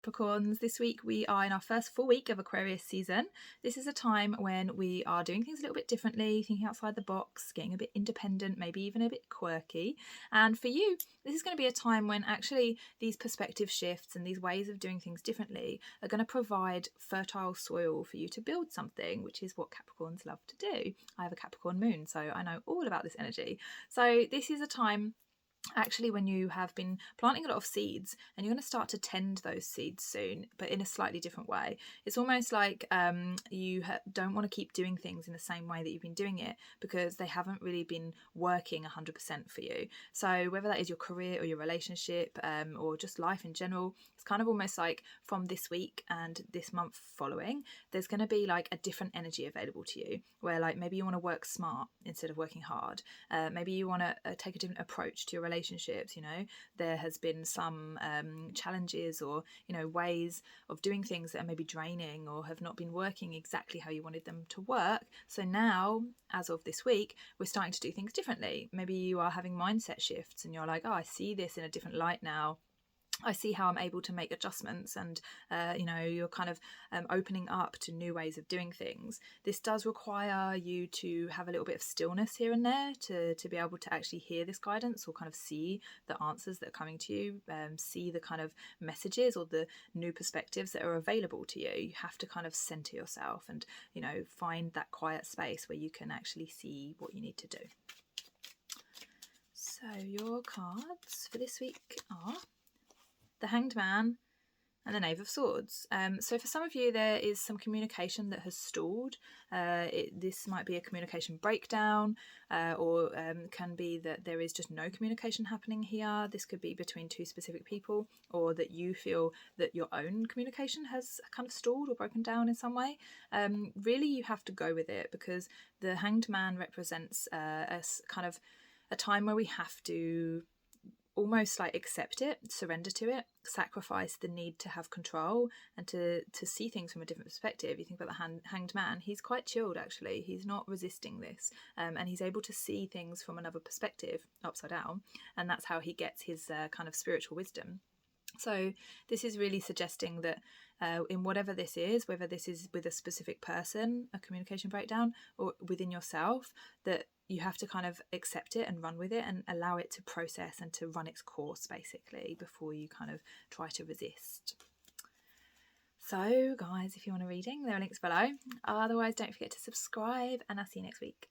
Capricorns. This week we are in our first full week of Aquarius season. This is a time when we are doing things a little bit differently, thinking outside the box, getting a bit independent, maybe even a bit quirky. And for you, this is going to be a time when actually these perspective shifts and these ways of doing things differently are going to provide fertile soil for you to build something, which is what Capricorns love to do. I have a Capricorn moon, so I know all about this energy. So this is a time actually when you have been planting a lot of seeds and you're going to start to tend those seeds soon, but in a slightly different way. It's almost like you don't want to keep doing things in the same way that you've been doing it because they haven't really been working 100% for you. So whether that is your career or your relationship or just life in general, it's kind of almost like from this week and this month following, there's going to be like a different energy available to you where like maybe you want to work smart instead of working hard. Maybe you want to take a different approach to your relationships. You know, there has been some challenges or, you know, ways of doing things that are maybe draining or have not been working exactly how you wanted them to work. So now, as of this week, we're starting to do things differently. Maybe you are having mindset shifts and you're like, oh, I see this in a different light now. I see how I'm able to make adjustments and, you know, you're kind of opening up to new ways of doing things. This does require you to have a little bit of stillness here and there to be able to actually hear this guidance or kind of see the answers that are coming to you, see the kind of messages or the new perspectives that are available to you. You have to kind of center yourself and, you know, find that quiet space where you can actually see what you need to do. So your cards for this week are the Hanged Man and the Knave of Swords. So for some of you, there is some communication that has stalled. This might be a communication breakdown or can be that there is just no communication happening here. This could be between two specific people, or that you feel that your own communication has kind of stalled or broken down in some way. Really, you have to go with it because the Hanged Man represents a kind of a time where we have to almost like accept it, surrender to it, sacrifice the need to have control and to see things from a different perspective. You think about the Hanged Man, he's quite chilled actually. He's not resisting this and he's able to see things from another perspective, upside down, and that's how he gets his kind of spiritual wisdom. So this is really suggesting that in whatever this is, whether this is with a specific person, a communication breakdown, or within yourself, that you have to kind of accept it and run with it and allow it to process and to run its course basically before you kind of try to resist. So guys, if you want a reading, there are links below. Otherwise, don't forget to subscribe and I'll see you next week.